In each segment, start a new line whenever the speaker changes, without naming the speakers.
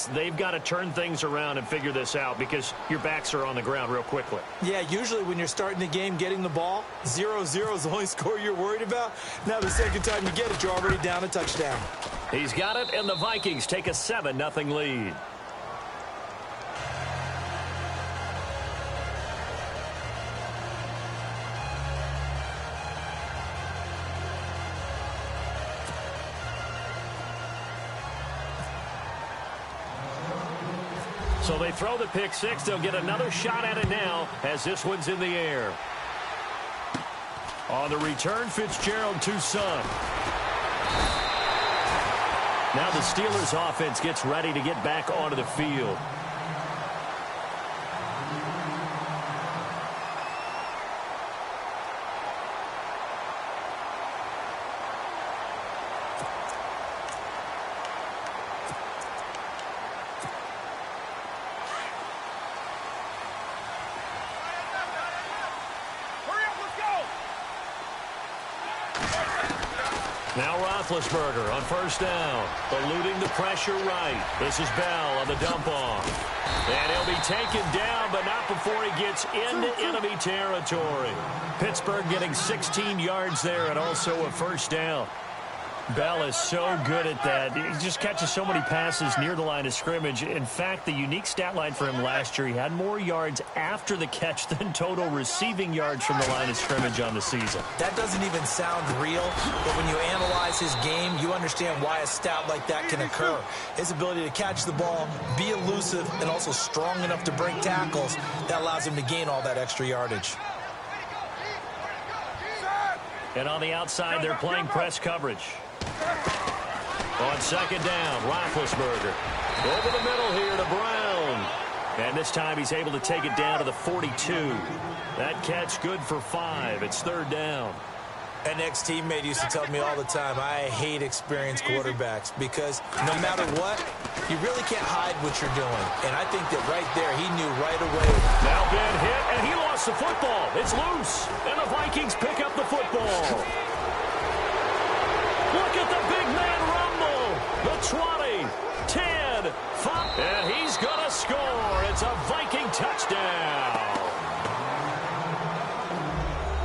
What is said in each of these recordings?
offense, they've got to turn things around and figure this out because your backs are on the ground real quickly.
Yeah, usually when you're starting the game, getting the ball, 0-0 is the only score you're worried about. Now the second time you get it, you're already down a touchdown.
He's got it, and the Vikings take a 7-0 lead. So they throw the pick six. They'll get another shot at it now as this one's in the air. On the return, Fitzgerald to Son. Now the Steelers offense gets ready to get back onto the field. Now Roethlisberger on first down, eluding the pressure right. This is Bell on the dump off. And he'll be taken down, but not before he gets into enemy territory. Pittsburgh getting 16 yards there and also a first down. Bell is so good at that. He just catches so many passes near the line of scrimmage. In fact, the unique stat line for him last year, he had more yards after the catch than total receiving yards from the line of scrimmage on the season.
That doesn't even sound real, but when you analyze his game, you understand why a stat like that can occur. His ability to catch the ball, be elusive, and also strong enough to break tackles, that allows him to gain all that extra yardage.
And on the outside, they're playing press coverage. On second down, Roethlisberger. Over the middle here to Brown. And this time he's able to take it down to the 42. That catch good for 5. It's third down.
An ex-teammate used to tell me all the time, I hate experienced quarterbacks because no matter what, you really can't hide what you're doing. And I think that right there, he knew right away.
Now Ben hit, and he lost the football. It's loose, and the Vikings pick up the football. Look at the big man rumble. The 20, 10, 5, and he's going to score. It's a Viking touchdown.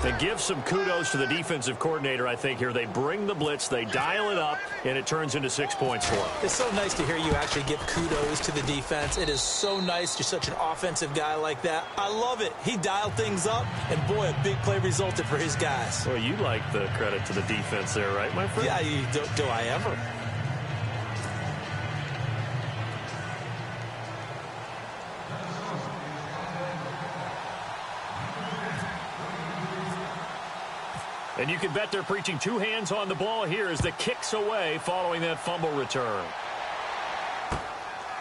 To give some kudos to the defensive coordinator, I think, here. They bring the blitz, they dial it up, and it turns into 6 points for them.
It's so nice to hear you actually give kudos to the defense. It is so nice. You're such an offensive guy like that. I love it. He dialed things up, and boy, a big play resulted for his guys.
Well, you like the credit to the defense there, right, my friend?
Yeah, do I ever?
And you can bet they're preaching two hands on the ball here as the kick's away following that fumble return.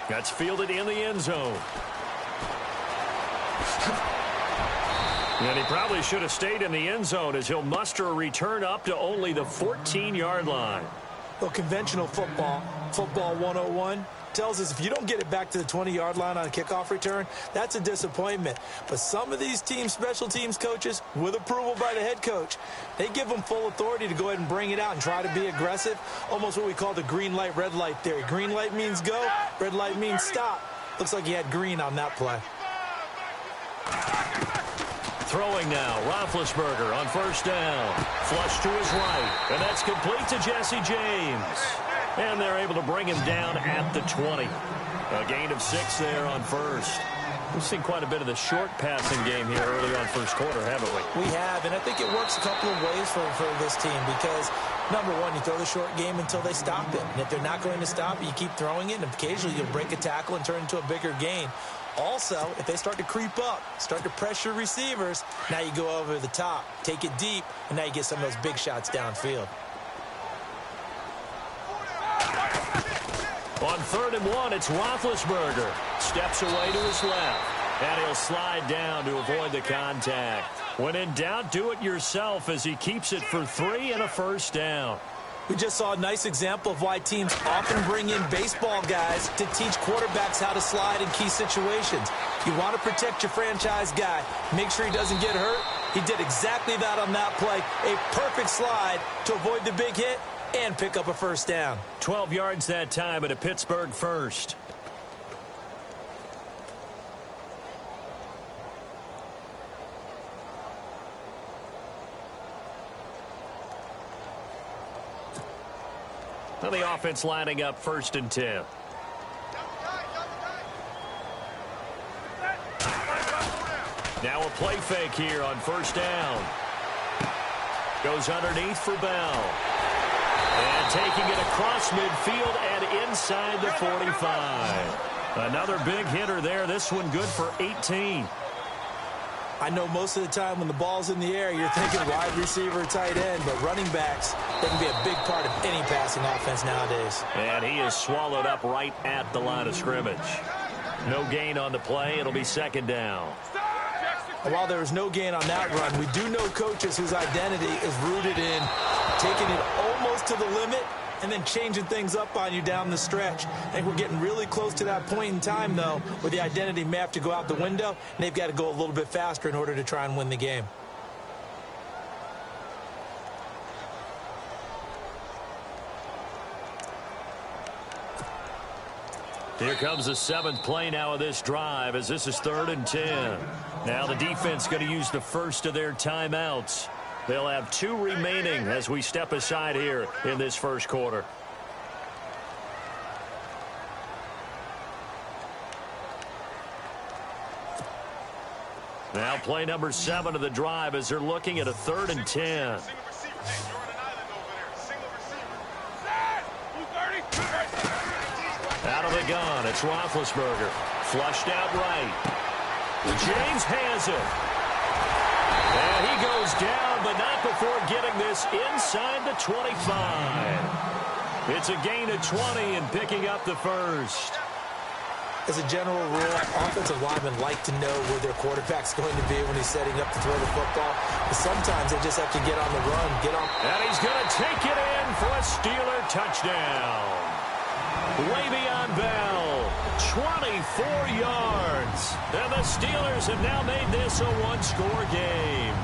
That's fielded in the end zone. And he probably should have stayed in the end zone as he'll muster a return up to only the 14-yard line.
Well, conventional football 101, tells us if you don't get it back to the 20-yard line on a kickoff return, that's a disappointment. But some of these team special teams coaches, with approval by the head coach, they give them full authority to go ahead and bring it out and try to be aggressive, almost what we call the green light, red light theory. Green light means go, red light means stop. Looks like he had green on that play.
Throwing now, Roethlisberger on first down. Flush to his right, and that's complete to Jesse James. And they're able to bring him down at the 20. A gain of 6 there on first. We've seen quite a bit of the short passing game here early on first quarter, haven't we?
We have, and I think it works a couple of ways for this team because, number one, you throw the short game until they stop it. And if they're not going to stop it, you keep throwing it, and occasionally you'll break a tackle and turn it into a bigger gain. Also, if they start to creep up, start to pressure receivers, now you go over the top, take it deep, and now you get some of those big shots downfield.
On 3rd and 1, it's Roethlisberger. Steps away to his left, and he'll slide down to avoid the contact. When in doubt, do it yourself as he keeps it for 3 and a first down.
We just saw a nice example of why teams often bring in baseball guys to teach quarterbacks how to slide in key situations. You want to protect your franchise guy. Make sure he doesn't get hurt. He did exactly that on that play. A perfect slide to avoid the big hit and pick up a first down.
12 yards that time at a Pittsburgh first. Now the offense lining up 1st and 10. Now a play fake here on 1st down. Goes underneath for Bell. And taking it across midfield and inside the 45. Another big hitter there. This one good for 18.
I know most of the time when the ball's in the air, you're thinking wide receiver, tight end, but running backs, they can be a big part of any passing offense nowadays.
And he is swallowed up right at the line of scrimmage. No gain on the play. It'll be 2nd down.
And while there was no gain on that run, we do know coaches whose identity is rooted in taking it almost to the limit and then changing things up on you down the stretch. I think we're getting really close to that point in time, though, where the identity may have to go out the window, and they've got to go a little bit faster in order to try and win the game.
Here comes the 7th play now of this drive as this is 3rd and 10. Now the defense going to use the first of their timeouts. They'll have 2 remaining as we step aside here in this 1st quarter. Now play number 7 of the drive as they're looking at a 3rd and 10. Out of the gun, it's Roethlisberger. Flushed out right. James has it. And he goes down, but not before getting this inside the 25. It's a gain of 20 and picking up the first.
As a general rule, offensive linemen like to know where their quarterback's going to be when he's setting up to throw the football. But sometimes they just have to get on the run, get on.
And he's going to take it in for a Steeler touchdown. Le'Veon Bell, 24 yards. And the Steelers have now made this a one-score game.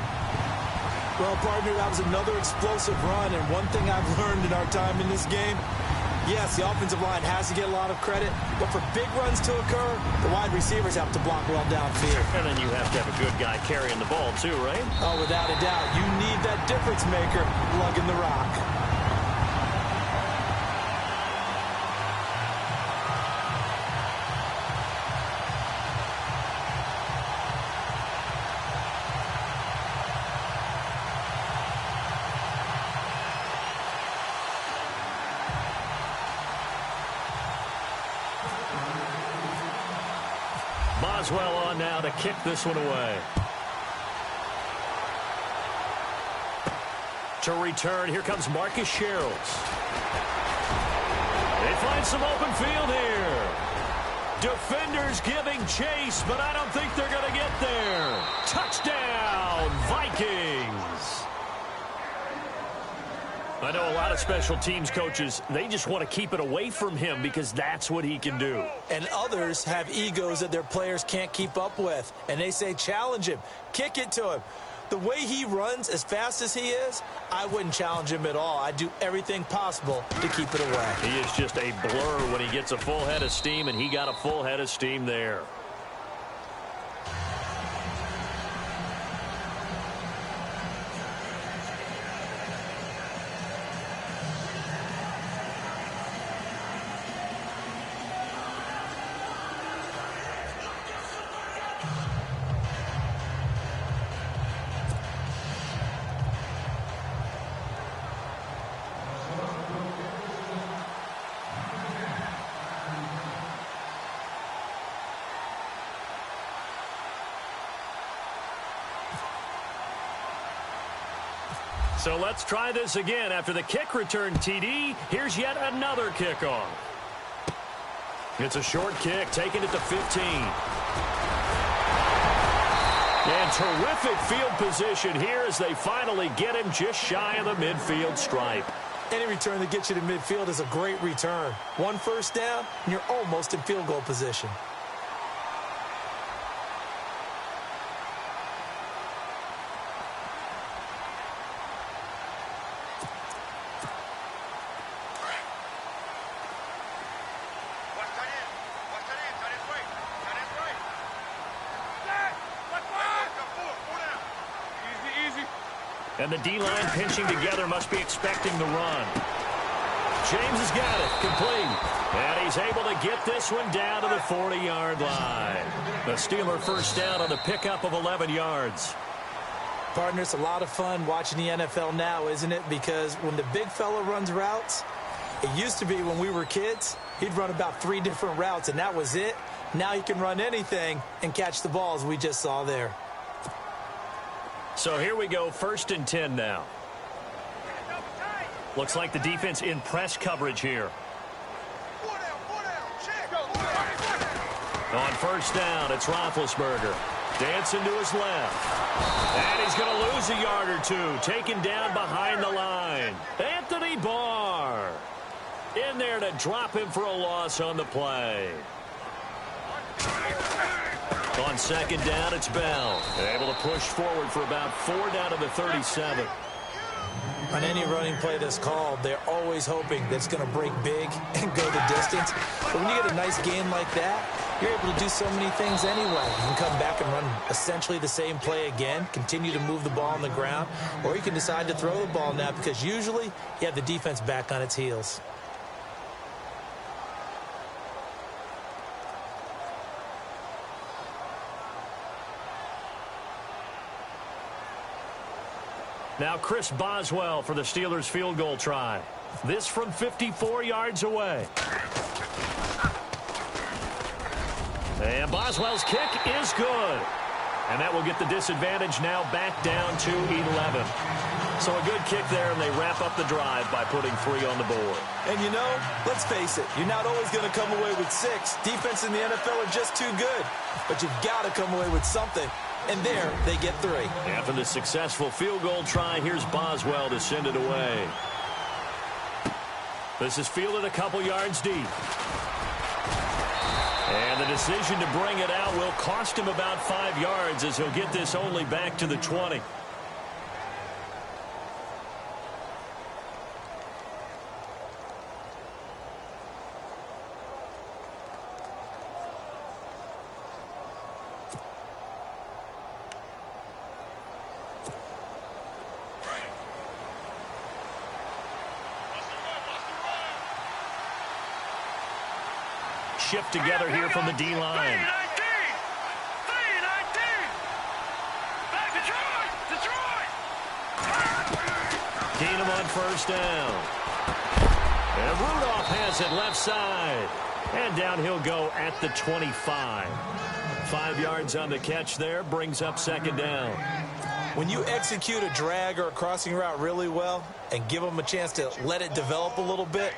Well, partner, that was another explosive run. And one thing I've learned in our time in this game, yes, the offensive line has to get a lot of credit, but for big runs to occur, the wide receivers have to block well downfield.
And then you have to have a good guy carrying the ball too, right?
Oh, without a doubt. You need that difference maker lugging the rock.
Boswell on now to kick this one away. To return, here comes Marcus Sherrills. They find some open field here. Defenders giving chase, but I don't think they're going to get there. Touchdown, Vikings. I know a lot of special teams coaches, they just want to keep it away from him because that's what he can do.
And others have egos that their players can't keep up with. And they say, challenge him, kick it to him. The way he runs as fast as he is, I wouldn't challenge him at all. I'd do everything possible to keep it away.
He is just a blur when he gets a full head of steam, and he got a full head of steam there. So let's try this again. After the kick return TD, here's yet another kickoff. It's a short kick, taking it to 15. And terrific field position here as they finally get him just shy of the midfield stripe.
Any return that gets you to midfield is a great return. 1 first down, and you're almost in field goal position.
And the D-line pinching together must be expecting the run. James has got it. Complete. And he's able to get this one down to the 40-yard line. The Steeler first down on the pickup of 11 yards.
Partner, it's a lot of fun watching the NFL now, isn't it? Because when the big fella runs routes, it used to be when we were kids, he'd run about 3 different routes, and that was it. Now he can run anything and catch the ball, as we just saw there.
So here we go, 1st and 10 now. Looks like the defense in press coverage here. On 1st down, it's Roethlisberger. Dancing to his left. And he's going to lose a yard or 2. Taken down behind the line. Anthony Barr. In there to drop him for a loss on the play. On 2nd down, it's Bell. Able to push forward for about 4 down to the 37.
On any running play that's called, they're always hoping that it's going to break big and go the distance. But when you get a nice game like that, you're able to do so many things anyway. You can come back and run essentially the same play again, continue to move the ball on the ground, or you can decide to throw the ball now because usually you have the defense back on its heels.
Now Chris Boswell for the Steelers field goal try. This from 54 yards away. And Boswell's kick is good. And that will get the disadvantage now back down to 11. So a good kick there, and they wrap up the drive by putting 3 on the board.
And you know, let's face it, you're not always going to come away with 6. Defense in the NFL are just too good. But you've got to come away with something. And there, they get 3.
After the successful field goal try, here's Boswell to send it away. This is fielded a couple yards deep. And the decision to bring it out will cost him about 5 yards as he'll get this only back to the 20. Shift together here from the D-line. Keenum on 1st down. And Rudolph has it left side. And down he'll go at the 25. 5 yards on the catch there, brings up 2nd down.
When you execute a drag or a crossing route really well and give them a chance to let it develop a little bit,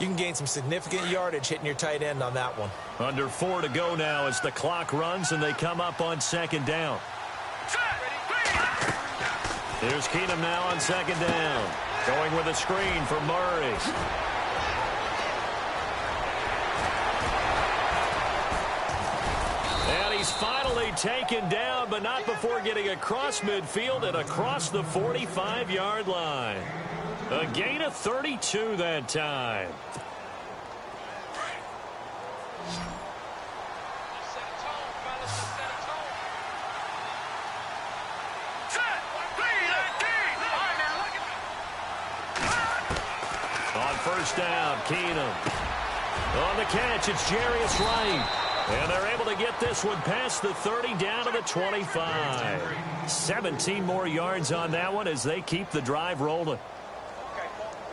you can gain some significant yardage hitting your tight end on that one.
Under 4 to go now as the clock runs and they come up on 2nd down. Here's Keenum now on 2nd down. Going with a screen for Murray. And he's finally taken down, but not before getting across midfield and across the 45-yard line. A gain of 32 that time. On 1st down, Keenum. On the catch, it's Jarius Wright. And they're able to get this one past the 30 down to the 25. 17 more yards on that one as they keep the drive rolling.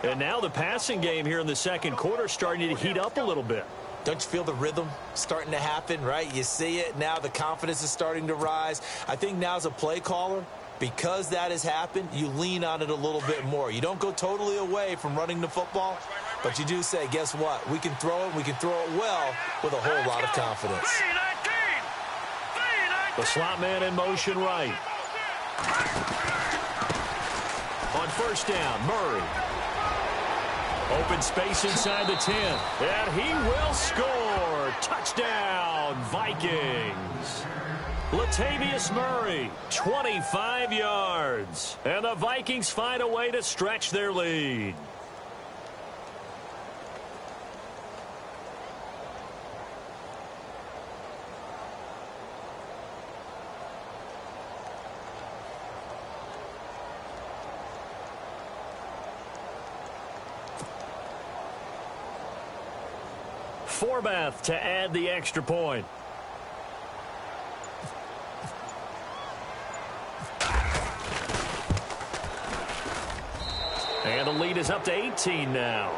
And now the passing game here in the 2nd quarter starting to heat up a little bit.
Don't you feel the rhythm starting to happen, right? You see it now. The confidence is starting to rise. I think now as a play caller, because that has happened, you lean on it a little bit more. You don't go totally away from running the football, but you do say, guess what? We can throw it. We can throw it well with a whole lot of confidence.
The slot man in motion right. On 1st down, Murray. Open space inside the 10. And he will score. Touchdown, Vikings. Latavius Murray, 25 yards. And the Vikings find a way to stretch their lead. Forbath to add the extra point. And the lead is up to 18 now.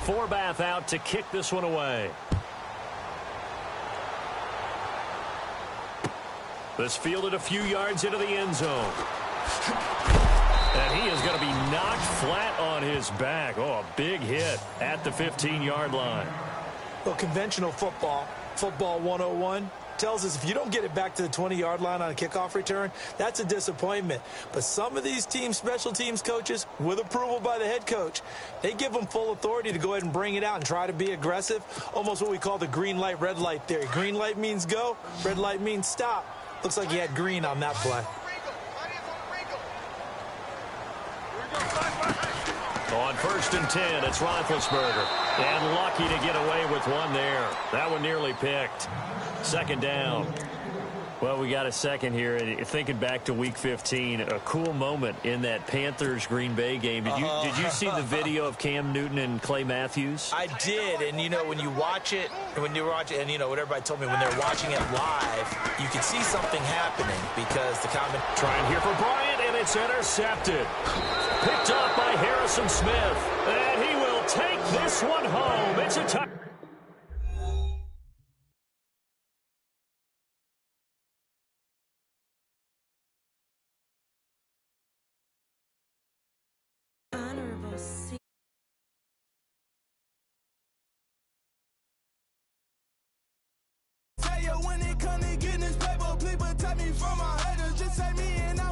Forbath out to kick this one away. This fielded a few yards into the end zone. And he is going to be knocked flat on his back. Oh, a big hit at the 15-yard line.
Well, conventional football 101, tells us if you don't get it back to the 20-yard line on a kickoff return, that's a disappointment. But some of these special teams coaches, with approval by the head coach, they give them full authority to go ahead and bring it out and try to be aggressive, almost what we call the green light, red light theory. Green light means go, red light means stop. Looks like he had green on that play.
On 1st and 10, it's Roethlisberger. And lucky to get away with one there. That one nearly picked. 2nd down. Well, we got a second here. Thinking back to Week 15, a cool moment in that Panthers-Green Bay game. Did you see the video of Cam Newton and Clay Matthews?
I did, and when you watch it, and what everybody told me, when they're watching it live, you can see something happening because the comment.
Trying here for Bryant, and it's intercepted. Picked up by Harrison Smith, and he will take this one home. It's a touchdown.
When it come to getting this paper, people take me from my haters. Just take me and I